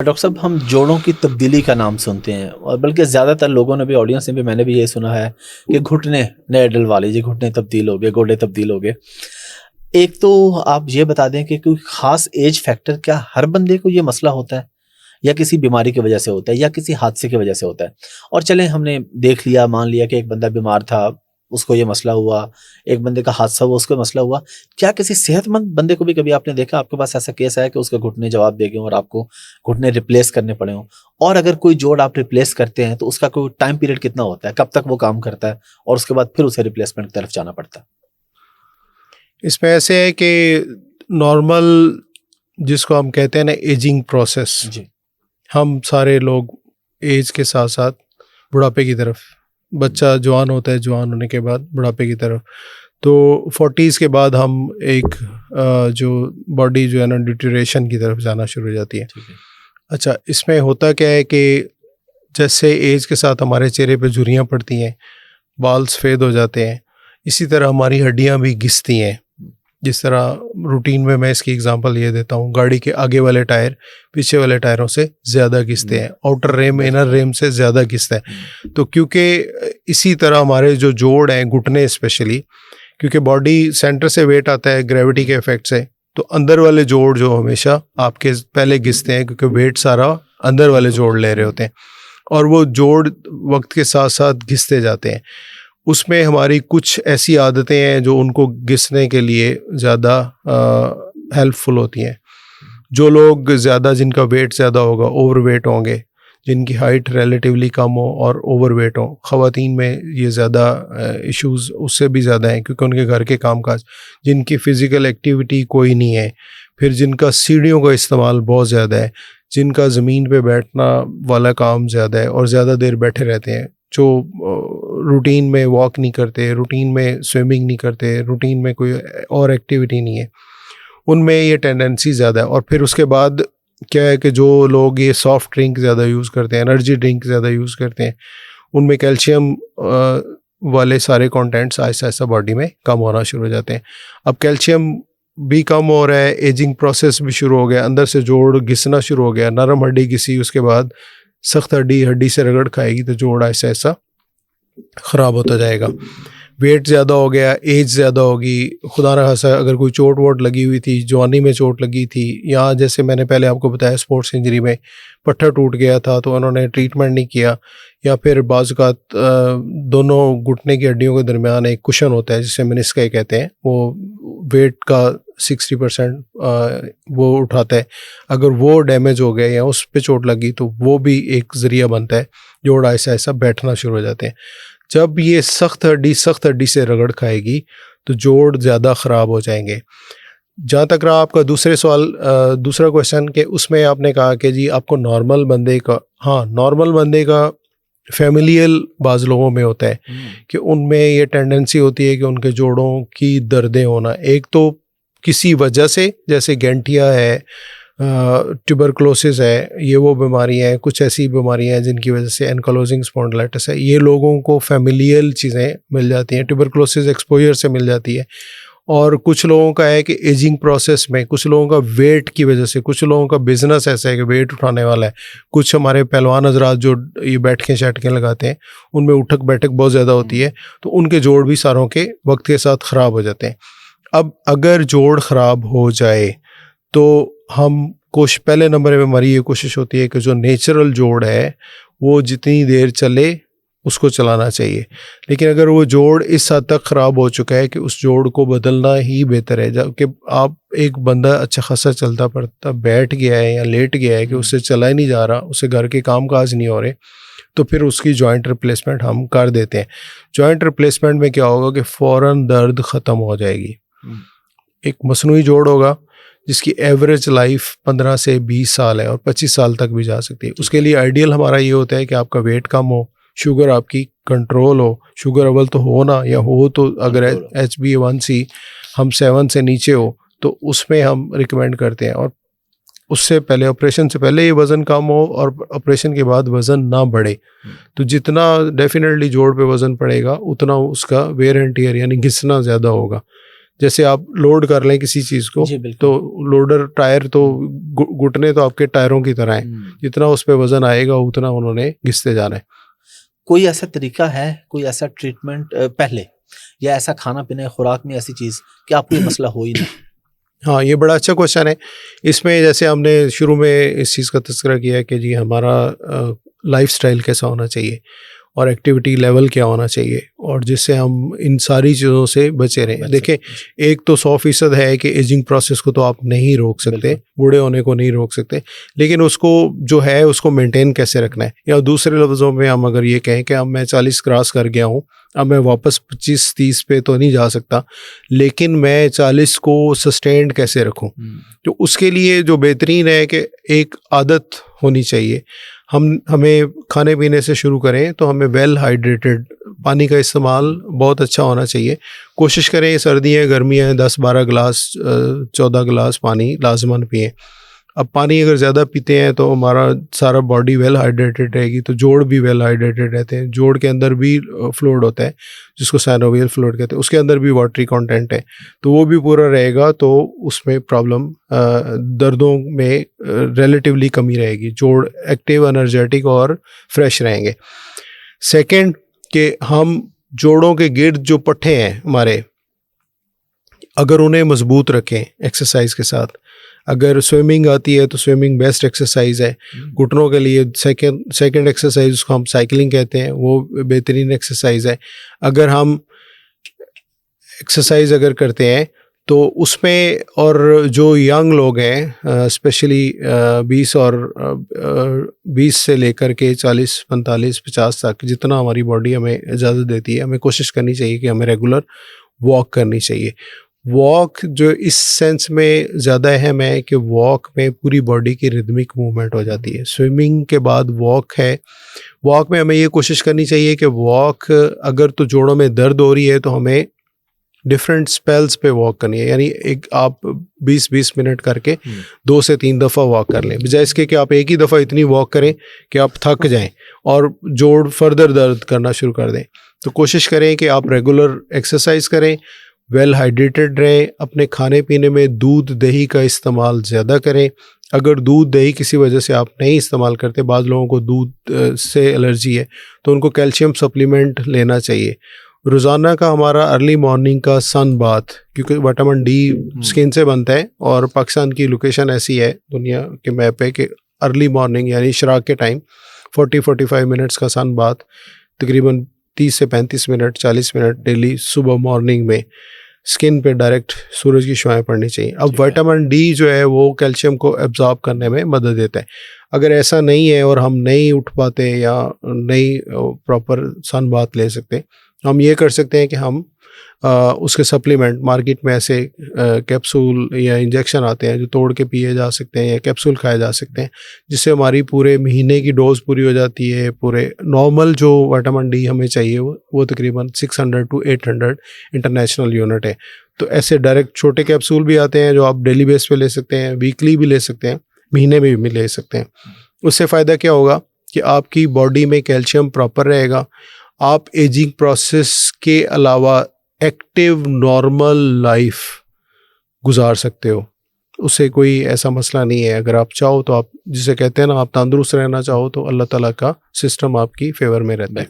Doctor साहब, हम जोड़ों की तब्दीली का नाम सुनते हैं और बल्कि ज़्यादातर लोगों ने भी, ऑडियंस ने भी, मैंने भी ये सुना है कि घुटने नए डलवा लीजिए, घुटने तब्दील हो गए, गोडे तब्दील हो गए। एक तो आप ये बता दें कि कोई ख़ास एज फैक्टर, क्या हर बंदे को ये मसला होता है या किसी बीमारी की वजह से होता है या किसी हादसे की वजह से होता है? और चलें, हमने देख लिया, मान लिया कि एक बंदा बीमार था, उसको ये मसला हुआ, एक बंदे का हादसा हुआ, उसको मसला हुआ। क्या किसी सेहतमंद बंदे को भी कभी आपने देखा, आपके पास ऐसा केस आया कि उसके घुटने जवाब दे गए हों और आपको घुटने रिप्लेस करने पड़े हों? और अगर कोई जोड़ आप रिप्लेस करते हैं तो उसका कोई टाइम पीरियड कितना होता है, कब तक वो काम करता है और उसके बाद फिर उसे रिप्लेसमेंट की तरफ जाना पड़ता है? इसमें ऐसे है कि नॉर्मल, जिसको हम कहते हैं ना एजिंग प्रोसेस, जी। हम सारे लोग एज के साथ साथ बुढ़ापे की तरफ, बच्चा जवान होता है, जवान होने के बाद बुढ़ापे की तरफ, तो 40s के बाद हम एक जो बॉडी जो है ना डिटेरियोरेशन की तरफ जाना शुरू हो जाती है। ठीक है। अच्छा, इसमें होता क्या है कि जैसे एज के साथ हमारे चेहरे पे झुर्रियाँ पड़ती हैं, बाल सफ़ेद हो जाते हैं, इसी तरह हमारी हड्डियाँ भी घिसती हैं। जिस तरह रूटीन में मैं इसकी एग्जांपल ये देता हूँ, गाड़ी के आगे वाले टायर पीछे वाले टायरों से ज़्यादा घिसते हैं, आउटर रेम इनर रेम से ज़्यादा घिसता है। तो क्योंकि इसी तरह हमारे जो जोड़ हैं, घुटने स्पेशली, क्योंकि बॉडी सेंटर से वेट आता है ग्रेविटी के इफेक्ट से, तो अंदर वाले जोड़ जो हमेशा आपके पहले घिसते हैं, क्योंकि वेट सारा अंदर वाले जोड़ ले रहे होते हैं, और वो जोड़ वक्त के साथ साथ घिसते जाते हैं। उसमें हमारी कुछ ऐसी आदतें हैं जो उनको घिसने के लिए ज़्यादा हेल्पफुल होती हैं। जो लोग ज़्यादा, जिनका वेट ज़्यादा होगा, ओवरवेट होंगे, जिनकी हाइट रिलेटिवली कम हो और ओवरवेट हो, ख़वातीन में ये ज़्यादा इश्यूज़ उससे भी ज़्यादा हैं, क्योंकि उनके घर के कामकाज, जिनकी फ़िज़िकल एक्टिविटी कोई नहीं है, फिर जिनका सीढ़ियों का इस्तेमाल बहुत ज़्यादा है, जिनका ज़मीन पे बैठना वाला काम ज़्यादा है और ज़्यादा देर बैठे रहते हैं, जो रूटीन में वॉक नहीं करते, रूटीन में स्विमिंग नहीं करते, रूटीन में कोई और एक्टिविटी नहीं है, उनमें ये टेंडेंसी ज़्यादा है। और फिर उसके बाद क्या है कि जो लोग ये सॉफ्ट ड्रिंक ज़्यादा यूज़ करते हैं, एनर्जी ड्रिंक ज़्यादा यूज़ करते हैं, उनमें कैल्शियम वाले सारे कंटेंट्स आहिस्ता आहिस्ता बॉडी में कम होना शुरू हो जाते हैं। अब कैल्शियम भी कम हो रहा है, एजिंग प्रोसेस भी शुरू हो गया, अंदर से जोड़ घिसना शुरू हो गया, नरम हड्डी घिसी, उसके बाद सख्त हड्डी से रगड़ खाएगी तो जोड़ ऐसा ऐसा ख़राब होता जाएगा। वेट ज़्यादा हो गया, एज ज़्यादा होगी, खुदा न खासा अगर कोई चोट वोट लगी हुई थी, जवानी में चोट लगी थी, या जैसे मैंने पहले आपको बताया स्पोर्ट्स इंजरी में पट्टा टूट गया था तो उन्होंने ट्रीटमेंट नहीं किया, या फिर बाज़ औक़ात दोनों घुटने की हड्डियों के दरमियान एक कुशन होता है जिसे मेनिस्कस कहते हैं, वो वेट का 60% वो उठाता है। अगर वो डैमेज हो गया या उस पे चोट लगी तो वो भी एक ज़रिया बनता है, जोड़ ऐसा ऐसा बैठना शुरू हो जाते हैं। जब ये सख्त हड्डी से रगड़ खाएगी तो जोड़ ज़्यादा ख़राब हो जाएंगे। जहाँ तक रहा आपका दूसरा क्वेश्चन, कि उसमें आपने कहा कि जी आपको नॉर्मल बंदे का, हाँ, नॉर्मल बंदे का फैमिलियल बाज़ लोगों में होता है कि उनमें ये टेंडेंसी होती है कि उनके जोड़ों की दर्दें होना, एक तो किसी वजह से, जैसे गैंठिया है, ट्यूबरकुलोसिस है, ये वो बीमारियाँ हैं, कुछ ऐसी बीमारियाँ हैं जिनकी वजह से एनकाइलोजिंग स्पॉन्डिलाइटिस है, ये लोगों को फैमिलियल चीज़ें मिल जाती हैं, ट्यूबरकुलोसिस एक्सपोजर से मिल जाती है। और कुछ लोगों का है कि एजिंग प्रोसेस में, कुछ लोगों का वेट की वजह से, कुछ लोगों का बिजनेस ऐसा है कि वेट उठाने वाला है, कुछ हमारे पहलवान हजरात जो ये बैठकें लगाते हैं उनमें उठक बैठक बहुत ज़्यादा होती है, तो उनके जोड़ भी सारों के वक्त के साथ ख़राब हो जाते हैं। अब अगर जोड़ ख़राब हो जाए तो हम पहले नंबर में हमारी ये कोशिश होती है कि जो नेचुरल जोड़ है वो जितनी देर चले उसको चलाना चाहिए। लेकिन अगर वो जोड़ इस हद तक ख़राब हो चुका है कि उस जोड़ को बदलना ही बेहतर है, जबकि आप एक बंदा अच्छा खासा चलता पड़ता बैठ गया है या लेट गया है कि उससे चला ही नहीं जा रहा, उससे घर के काम काज नहीं हो रहे, तो फिर उसकी जॉइंट रिप्लेसमेंट हम कर देते हैं। जॉइंट रिप्लेसमेंट में क्या होगा कि फ़ौरन दर्द ख़त्म हो जाएगी। एक मसनूई जोड़ होगा जिसकी एवरेज लाइफ 15 से 20 साल है और 25 साल तक भी जा सकती है। उसके लिए आइडियल हमारा ये होता है कि आपका वेट कम हो, शुगर आपकी कंट्रोल हो, शुगर अव्वल तो हो ना, या हो तो अगर HbA1c हम 7 से नीचे हो तो उसमें हम रिकमेंड करते हैं, और उससे पहले, ऑपरेशन से पहले ये वज़न कम हो और ऑपरेशन के बाद वज़न ना बढ़े। तो जितना डेफिनेटली जोड़ पे वज़न पड़ेगा उतना उसका वेयर एंड टियर यानी घिसना ज़्यादा होगा। जैसे आप लोड कर लें किसी चीज़ को, जी बिल्कुल। तो लोडर टायर तो घुटने तो आपके टायरों की तरह हैं, जितना उस पर वजन आएगा उतना उन्होंने घिसते जाना है। कोई ऐसा तरीका है, कोई ऐसा ट्रीटमेंट पहले, या ऐसा खाना पीना खुराक में ऐसी चीज़ कि आपको ये मसला हो ही ना? हाँ, ये बड़ा अच्छा क्वेश्चन है। इसमें जैसे हमने शुरू में इस चीज़ का तज़किरा किया कि जी हमारा लाइफ़स्टाइल कैसा होना चाहिए और एक्टिविटी लेवल क्या होना चाहिए, और जिससे हम इन सारी चीज़ों से बचे रहें। देखें, एक तो 100% है कि एजिंग प्रोसेस को तो आप नहीं रोक सकते, बूढ़े होने को नहीं रोक सकते, लेकिन उसको जो है उसको मेंटेन कैसे रखना है। या दूसरे लफ्ज़ों में हम अगर ये कहें कि अब मैं 40 क्रॉस कर गया हूँ, अब मैं वापस 25-30 पे तो नहीं जा सकता, लेकिन मैं 40 को सस्टेन्ड कैसे रखूँ। तो उसके लिए जो बेहतरीन है कि एक आदत होनी चाहिए। हमें खाने पीने से शुरू करें तो हमें वेल हाइड्रेटेड पानी का इस्तेमाल बहुत अच्छा होना चाहिए। कोशिश करें सर्दियाँ गर्मियाँ 10-12 गिलास 14 गिलास पानी लाजमन पिएँ। अब पानी अगर ज़्यादा पीते हैं तो हमारा सारा बॉडी वेल हाइड्रेटेड रहेगी, तो जोड़ भी वेल हाइड्रेटेड रहते हैं। जोड़ के अंदर भी फ्लूइड होता है जिसको साइनोवियल फ्लूइड कहते हैं, उसके अंदर भी वाटरी कंटेंट है, तो वो भी पूरा रहेगा, तो उसमें प्रॉब्लम दर्दों में रिलेटिवली कमी रहेगी। जोड़ एक्टिव, एनर्जेटिक और फ्रेश रहेंगे। सेकंड कि हम जोड़ों के गिर्द जो पट्टे हैं हमारे, अगर उन्हें मजबूत रखें एक्सरसाइज के साथ। अगर स्विमिंग आती है तो स्विमिंग बेस्ट एक्सरसाइज है घुटनों के लिए। सेकंड एक्सरसाइज उसको हम साइकिलिंग कहते हैं, वो बेहतरीन एक्सरसाइज है। अगर हम एक्सरसाइज अगर करते हैं तो उसमें, और जो यंग लोग हैं स्पेशली 20 से लेकर के 40, 45, 50 तक, जितना हमारी बॉडी हमें इजाज़त देती है, हमें कोशिश करनी चाहिए कि हमें रेगुलर वॉक करनी चाहिए। वॉक जो इस सेंस में ज़्यादा अहम है कि वॉक में पूरी बॉडी की रिदमिक मूवमेंट हो जाती है। स्विमिंग के बाद वॉक है। वॉक में हमें ये कोशिश करनी चाहिए कि वॉक, अगर तो जोड़ों में दर्द हो रही है तो हमें डिफरेंट स्पेल्स पे वॉक करनी है। यानी एक आप 20-20 मिनट करके 2 से 3 दफ़ा वॉक कर लें, बजाय इसके कि आप एक ही दफ़ा इतनी वॉक करें कि आप थक जाएं और जोड़ फर्दर दर्द करना शुरू कर दें। तो कोशिश करें कि आप रेगुलर एक्सरसाइज करें, वेल हाइड्रेटेड रहें, अपने खाने पीने में दूध दही का इस्तेमाल ज़्यादा करें। अगर दूध दही किसी वजह से आप नहीं इस्तेमाल करते, बाज़ लोगों को दूध से एलर्जी है, तो उनको कैल्शियम सप्लीमेंट लेना चाहिए। रोज़ाना का हमारा अर्ली मॉर्निंग का सन बाथ, क्योंकि विटामिन डी स्किन से बनता है, और पाकिस्तान की लोकेशन ऐसी है दुनिया के मैप पे कि अर्ली मॉर्निंग यानी इशराक के टाइम 40-45 मिनट्स का सन बाथ, तकरीबन 30 से 35 मिनट 40 मिनट डेली सुबह मॉर्निंग में स्किन पे डायरेक्ट सूरज की शुआएं पड़नी चाहिए। अब विटामिन डी जो है वो कैल्शियम को एब्जॉर्ब करने में मदद देता है। अगर ऐसा नहीं है और हम नहीं उठ पाते या नहीं प्रॉपर सन बाथ ले सकते, हम ये कर सकते हैं कि हम उसके सप्लीमेंट, मार्केट में ऐसे कैप्सूल या इंजेक्शन आते हैं जो तोड़ के पिए जा सकते हैं या कैप्सूल खाए जा सकते हैं, जिससे हमारी पूरे महीने की डोज पूरी हो जाती है। पूरे नॉर्मल जो विटामिन डी हमें चाहिए वो तकरीबन 600 to 800 इंटरनेशनल यूनिट है। तो ऐसे डायरेक्ट छोटे कैप्सूल भी आते हैं जो आप डेली बेस पे ले सकते हैं, वीकली भी ले सकते हैं, महीने में भी ले सकते हैं। उससे फ़ायदा क्या होगा कि आपकी बॉडी में कैल्शियम प्रॉपर रहेगा। आप एजिंग प्रोसेस के अलावा एक्टिव नॉर्मल लाइफ गुजार सकते हो, उससे कोई ऐसा मसला नहीं है। अगर आप चाहो तो आप, जिसे कहते हैं ना, आप तंदुरुस्त रहना चाहो तो अल्लाह ताला का सिस्टम आपकी फेवर में रहता है।